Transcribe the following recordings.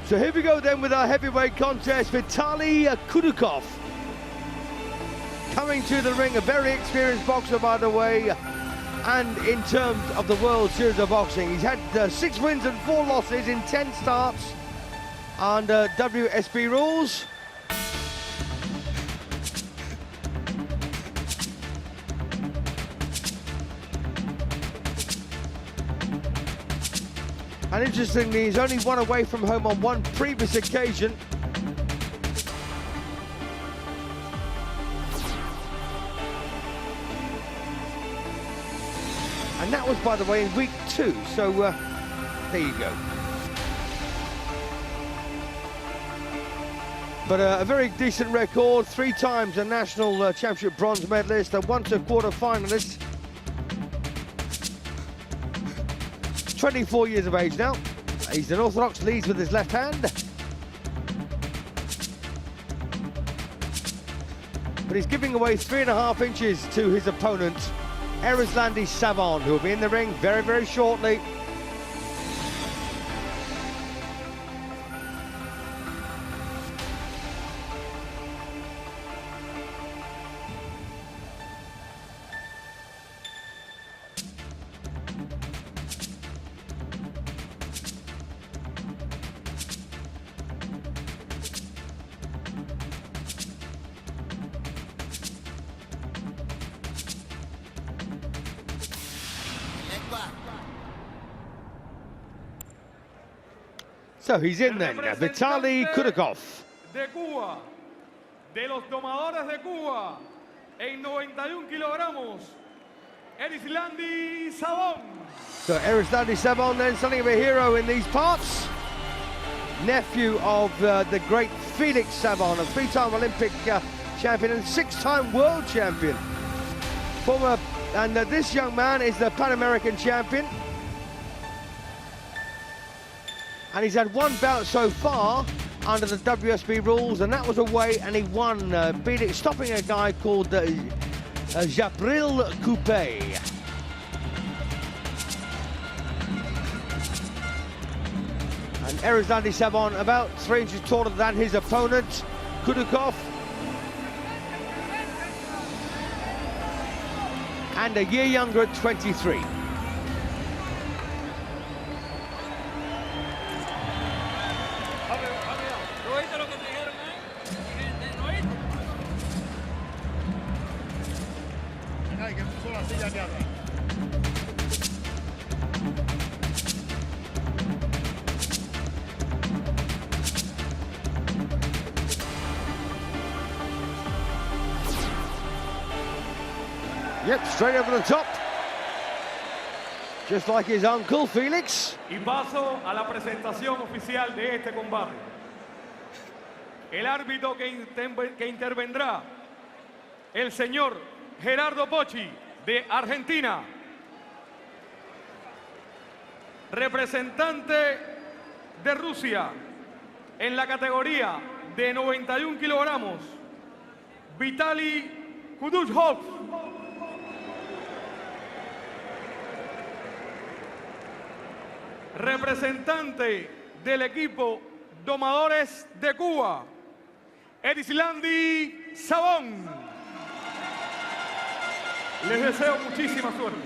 So here we go then with our heavyweight contest. Vitaly KUDOKHOV coming to the ring, a very experienced boxer, by the way, and in terms of the World Series of Boxing, he's had 6 wins and 4 losses in 10 starts under WSB rules. And interestingly, he's only won away from home on 1 previous occasion. And that was, by the way, in week 2. So there you go. But a very decent record. 3 times a national championship bronze medalist, and once a quarter-finalist. 24 years of age now. He's an orthodox, leads with his left hand. But he's giving away 3.5 inches to his opponent, Erislandy SAVON, who will be in the ring very, very shortly. So he's in then, Vitaly KUDOKHOV. De Cuba, de los Domadores de Cuba, en 91 kilogramos, Erislandy SAVON. So Erislandy SAVON then, something of a hero in these parts. Nephew of the great Felix SAVON, a 3-time Olympic champion and 6-time world champion. And this young man is the Pan American champion. And he's had 1 bout so far under the WSB rules, and that was away, and he won, stopping a guy called Jabril Coupé. And Erislandy SAVON about 3 inches taller than his opponent, KUDOKHOV. And a year younger at 23. Yep, straight over the top. Just like his uncle, Felix. Y paso a la presentación oficial de este combate. El árbitro que intervendrá, el señor Gerardo Pochi, de Argentina. Representante de Rusia en la categoría de 91 kilogramos, Vitaly KUDOKHOV. Representante del equipo Domadores de Cuba, Erislandy SAVON. Les deseo muchísima suerte.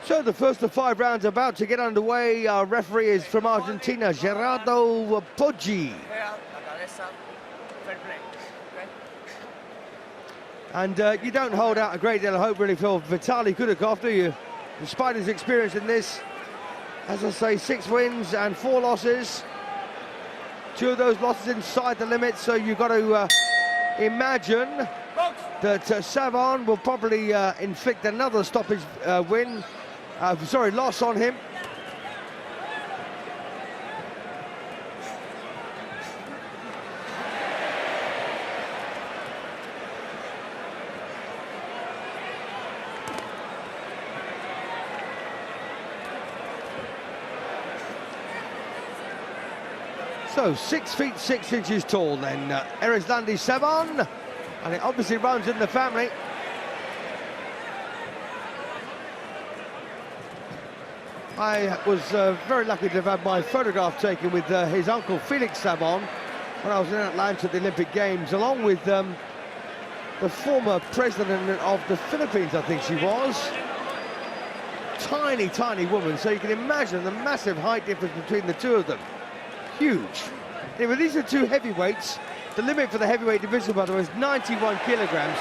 So the first of 5 rounds about to get underway. Our referee is from Argentina, Gerardo Pochi. And you don't hold out a great deal of hope really for Vitaly KUDOKHOV, do you? Despite his experience in this, as I say, 6 wins and 4 losses. 2 of those losses inside the limit, so you've got to imagine that SAVON will probably inflict another stoppage loss on him. So 6 feet 6 inches tall then, Erislandy SAVON, and it obviously runs in the family. I was very lucky to have had my photograph taken with his uncle Felix Savon when I was in Atlanta at the Olympic Games, along with the former president of the Philippines, I think she was. Tiny, tiny woman, so you can imagine the massive height difference between the two of them. Huge. Anyway, these are two heavyweights. The limit for the heavyweight division, by the way, is 91 kilograms.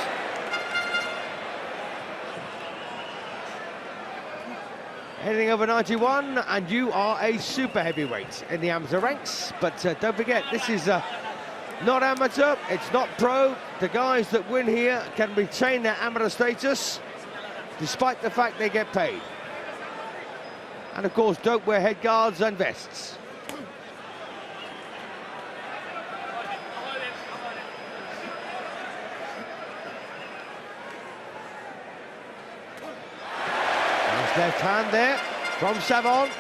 Heading over 91, and you are a super heavyweight in the amateur ranks. But don't forget, this is not amateur, it's not pro. The guys that win here can retain their amateur status, despite the fact they get paid. And of course, don't wear head guards and vests. Left hand there from Savon.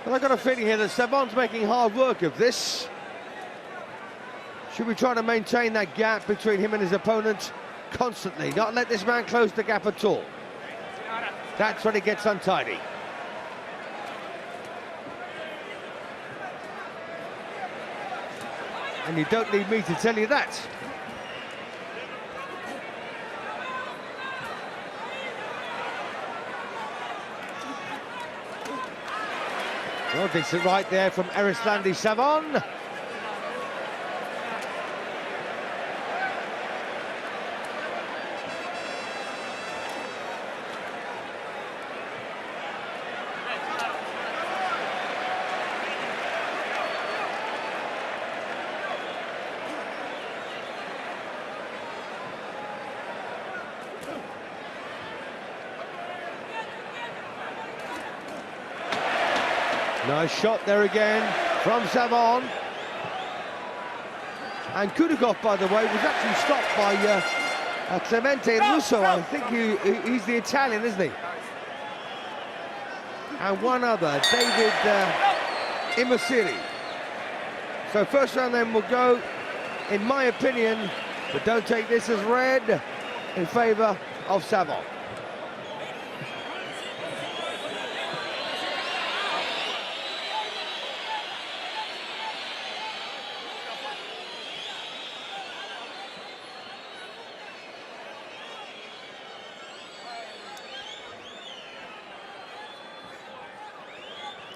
But I've got a feeling here that Savon's making hard work of this. Should we try to maintain that gap between him and his opponent constantly? Not let this man close the gap at all. That's when it gets untidy. And you don't need me to tell you that. Well, decent right there from Erislandy Savon. Nice shot there again from Savon. And KUDOKHOV, by the way, was actually stopped by Clemente Russo. I think he's the Italian, isn't he? And one other, David Imasiri. So first round then will go, in my opinion, but don't take this as read, in favour of Savon.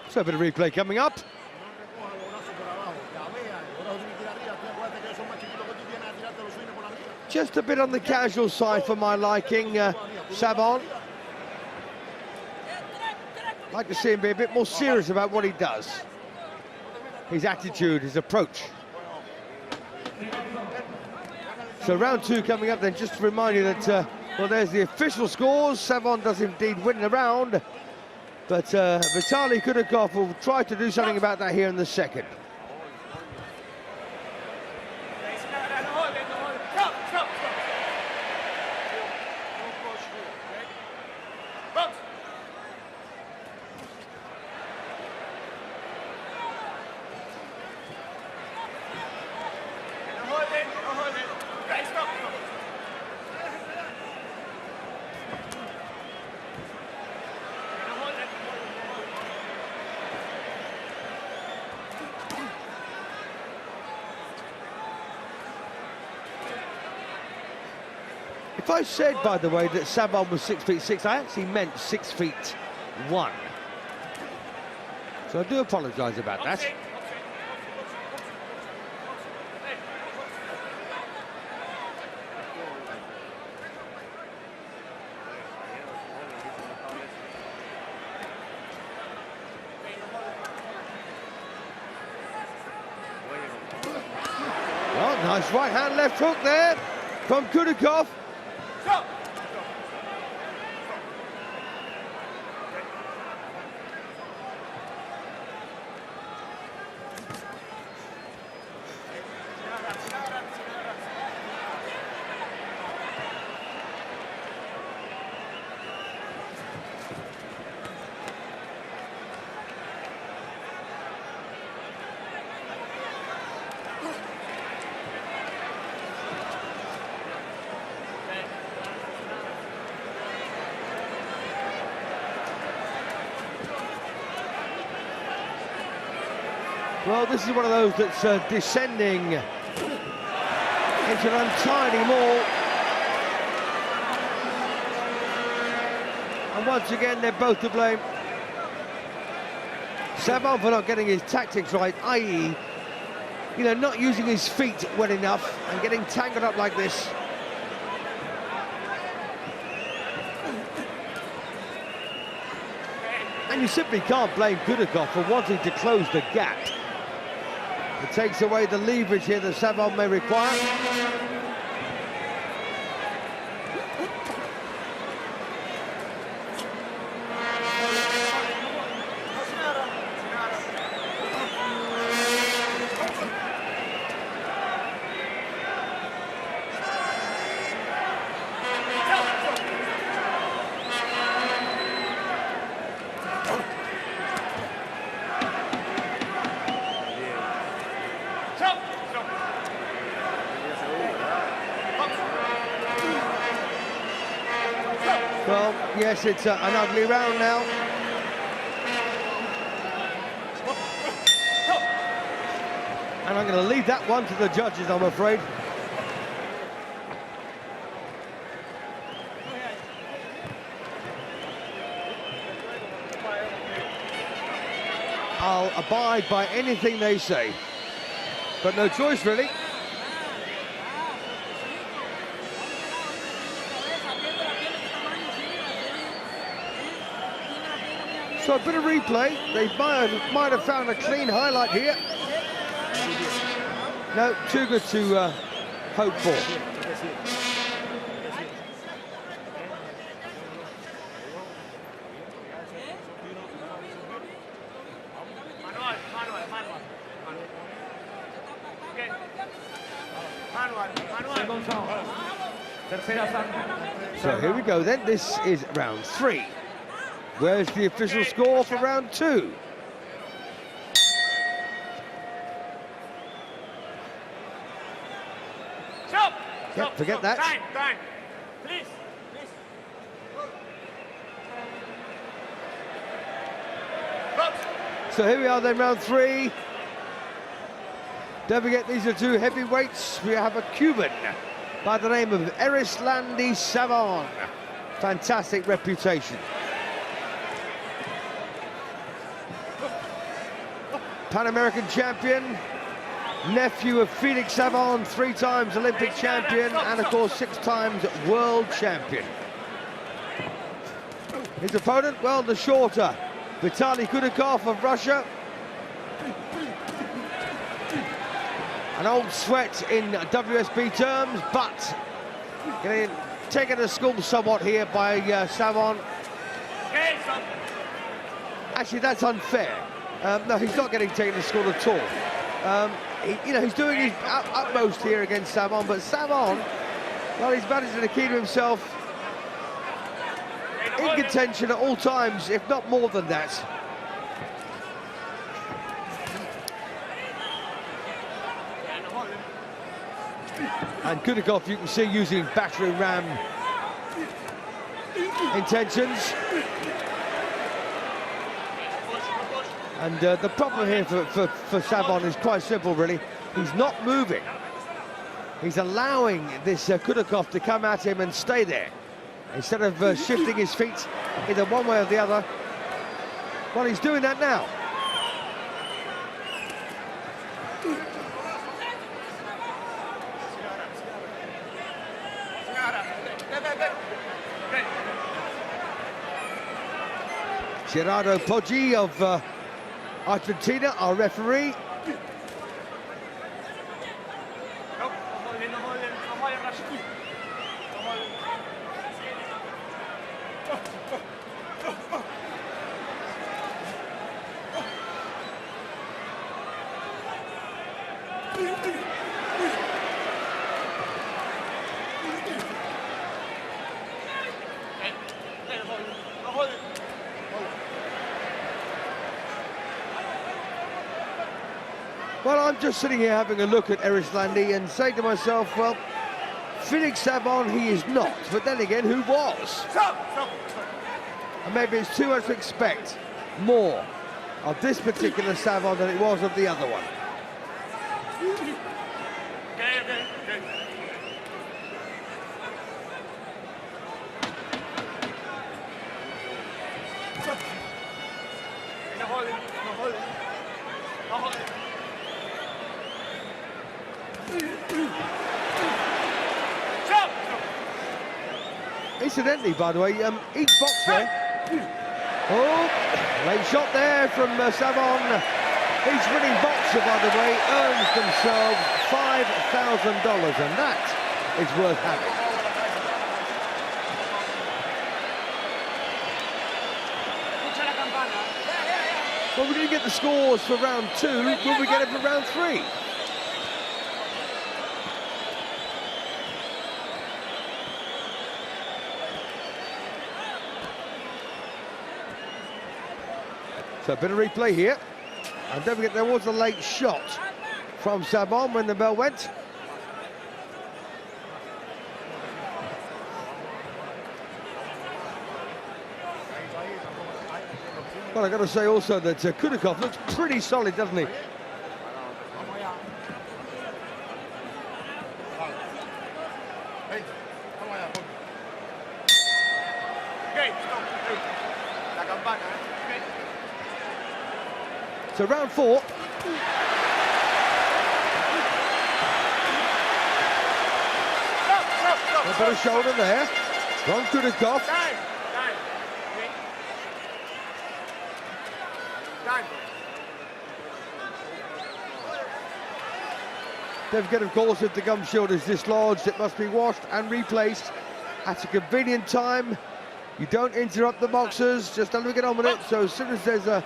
So a bit of replay coming up. Just a bit on the casual side for my liking, Savon. Like to see him be a bit more serious about what he does. His attitude, his approach. So round two coming up then, just to remind you that, well, there's the official scores. Savon does indeed win the round. But Vitaly KUDOKHOV will try to do something about that here in the second. If I said, by the way, that Savon was 6'6", I actually meant 6'1". So I do apologise about that. Well, nice right hand, left hook there from KUDOKHOV. Well, this is one of those that's descending into an untidy maul. And once again, they're both to blame. SAVON for not getting his tactics right, i.e., you know, not using his feet well enough and getting tangled up like this. And you simply can't blame KUDOKHOV for wanting to close the gap. It takes away the leverage here that SAVON may require. Well, yes, it's an ugly round now. And I'm going to leave that one to the judges, I'm afraid. I'll abide by anything they say. But no choice, really. So a bit of replay. They might have found a clean highlight here. No, too good to hope for. So here we go then. This is round 3. Where's the official score for round 2? Yep, forget that. Time. Please. So here we are then, round 3. Don't forget, these are 2 heavyweights. We have a Cuban by the name of Erislandy SAVON. Fantastic reputation. Pan-American champion, nephew of Felix SAVON, 3 times Olympic champion, and of course 6 times world champion. His opponent, well, the shorter Vitaly KUDOKHOV of Russia. An old sweat in WSB terms, but getting taken to school somewhat here by SAVON. Actually, that's unfair. No, he's not getting taken to school at all. He's doing his utmost here against SAVON, but SAVON, well, he's managing to keep himself in contention at all times, if not more than that. And KUDOKHOV, you can see, using battering ram intentions. And the problem here for SAVON is quite simple, really. He's not moving. He's allowing this KUDOKHOV to come at him and stay there. Instead of shifting his feet either one way or the other. Well, he's doing that now. Gerardo Poggi of Argentina, our referee. Well, I'm just sitting here having a look at Erislandy and saying to myself, well, Felix SAVON, he is not. But then again, who was? And maybe it's too much to expect more of this particular SAVON than it was of the other one. Okay. No hold it. Stop! Incidentally, by the way, each boxer... Oh, late shot there from SAVON. Each winning boxer, by the way, earns themselves $5,000, and that is worth having. Well, we didn't get the scores for round 2. Will we get it for round 3? So a bit of replay here. And don't forget, there was a late shot from SAVON when the bell went. Well, I've got to say also that KUDOKHOV looks pretty solid, doesn't he? So round 4. A bit of shoulder there from KUDOKHOV. Don't forget, of course, if the gum shield is dislodged, it must be washed and replaced at a convenient time. You don't interrupt the boxers, just let them get on with it. So as soon as there's a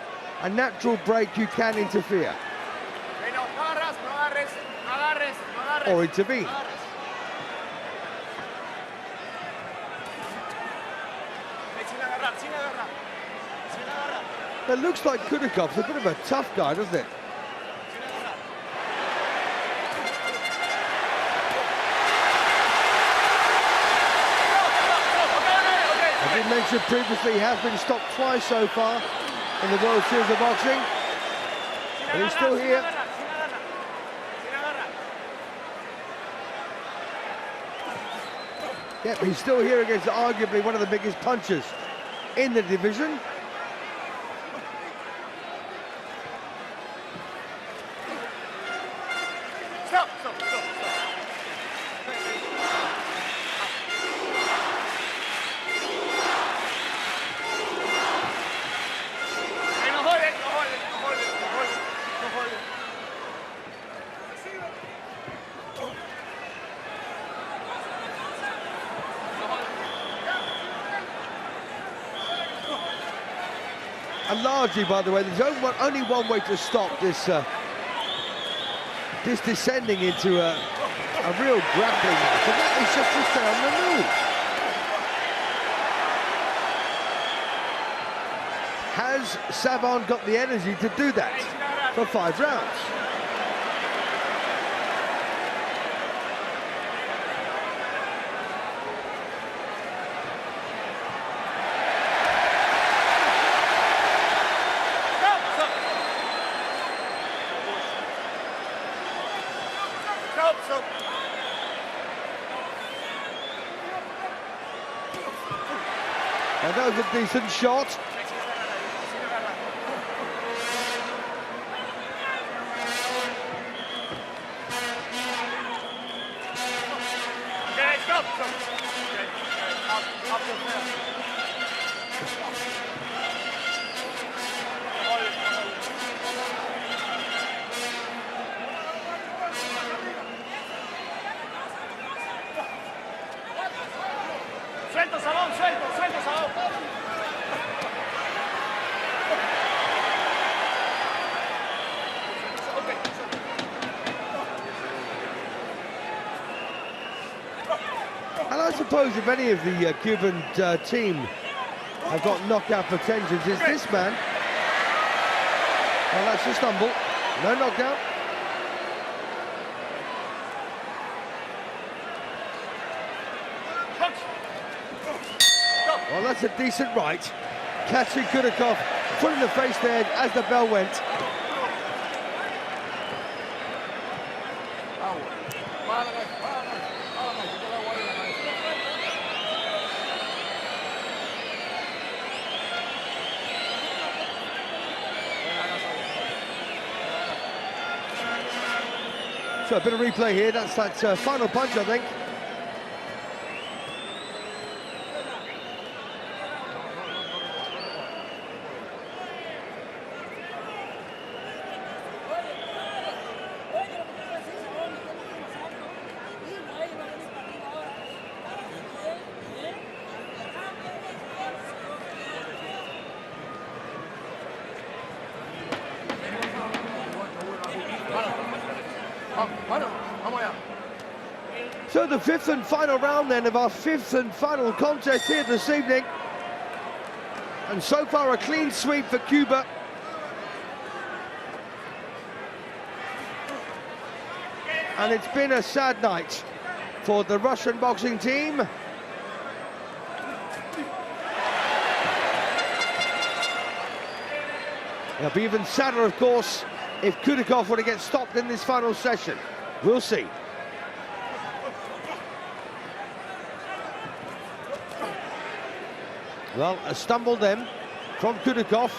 natural break, you can interfere. Or intervene. It looks like KUDOKHOV's a bit of a tough guy, doesn't it? As we mentioned previously, he has been stopped twice so far in the World Series of Boxing. But he's still here. Yep, he's still here against arguably one of the biggest punchers in the division. And largely, by the way, there's only one way to stop this this descending into a real grappling match, and that is just to stay on the move. Has SAVON got the energy to do that for 5 rounds? And that was a decent shot. Okay, stop. Okay, up your Suelto, SAVON, suelto, SAVON. And I suppose if any of the Cuban team have got knockout potentials, it's this man. Well, that's a stumble. No knockout. Well, that's a decent right. Catching KUDOKHOV Full in the face there as the bell went. So a bit of replay here. That's that final punch, I think. So the fifth and final round then of our fifth and final contest here this evening. And so far a clean sweep for Cuba. And it's been a sad night for the Russian boxing team. It'll be even sadder, of course, if KUDOKHOV were to get stopped in this final session. We'll see. Well, a stumble then from KUDOKHOV.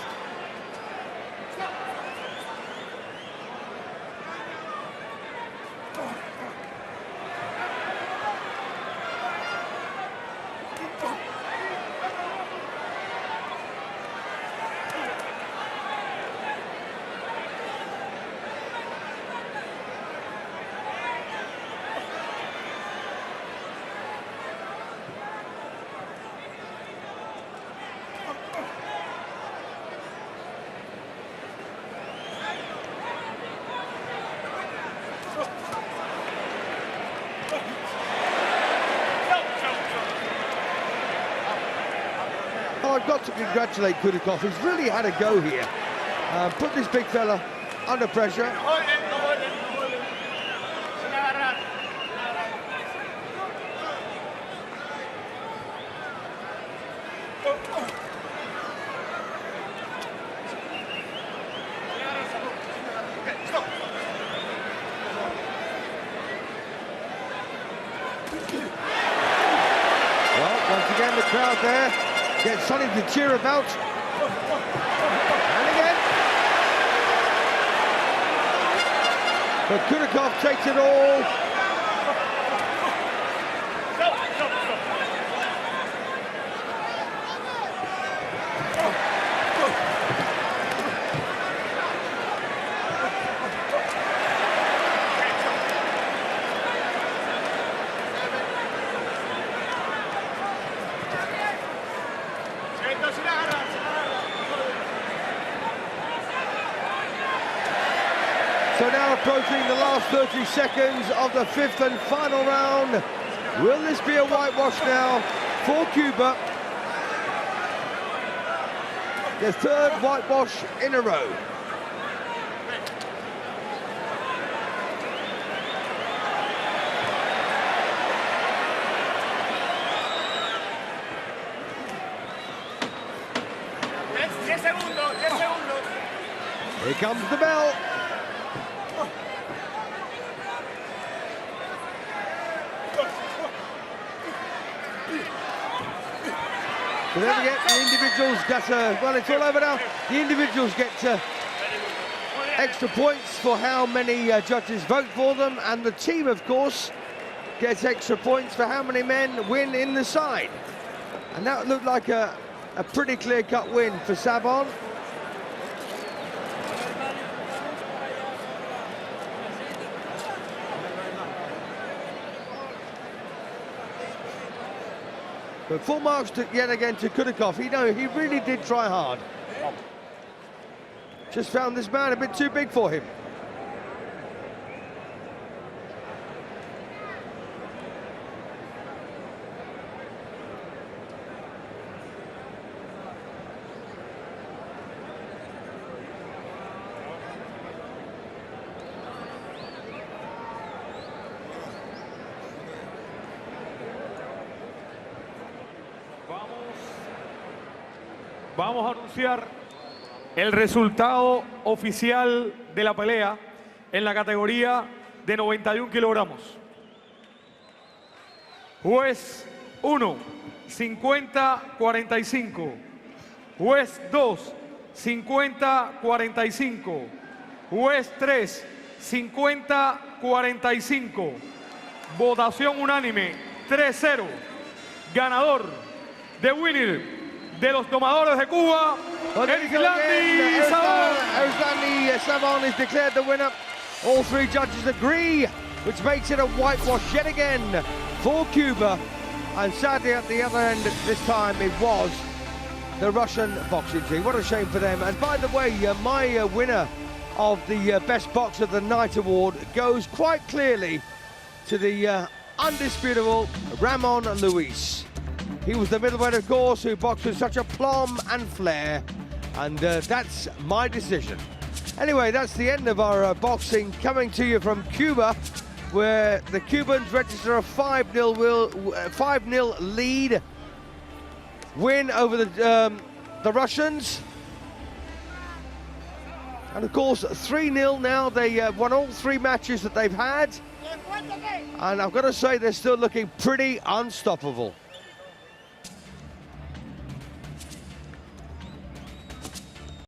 I've got to congratulate KUDOKHOV. He's really had a go here. Put this big fella under pressure. Well, once again, the crowd there gets something to cheer about. And again. But KUDOKHOV takes it all. So now approaching the last 30 seconds of the fifth and final round. Will this be a whitewash now for Cuba? The third whitewash in a row. Here comes the bell. So don't forget, the individuals get, well, it's all over now. The individuals get extra points for how many judges vote for them, and the team, of course, gets extra points for how many men win in the side. And that looked like a pretty clear-cut win for SAVON. But full marks yet again to KUDOKHOV. He really did try hard. Just found this man a bit too big for him. Vamos a anunciar el resultado oficial de la pelea en la categoría de 91 kilogramos. Juez 1, 50-45. Juez 2, 50-45. Juez 3, 50-45. Votación unánime, 3-0. Ganador de winner de los Domadores de Cuba, Erislandy SAVON. Erislandy SAVON is declared the winner. All three judges agree, which makes it a whitewash yet again for Cuba. And sadly, at the other end this time, it was the Russian boxing team. What a shame for them. And by the way, my winner of the Best Boxer of the Night award goes quite clearly to the undisputable Ramon Luis. He was the middleweight, of course, who boxed with such aplomb and flair. And that's my decision. Anyway, that's the end of our boxing, coming to you from Cuba, where the Cubans register a 5-0 lead win over the Russians. And of course, 3-0 now. They won all three matches that they've had. And I've got to say, they're still looking pretty unstoppable.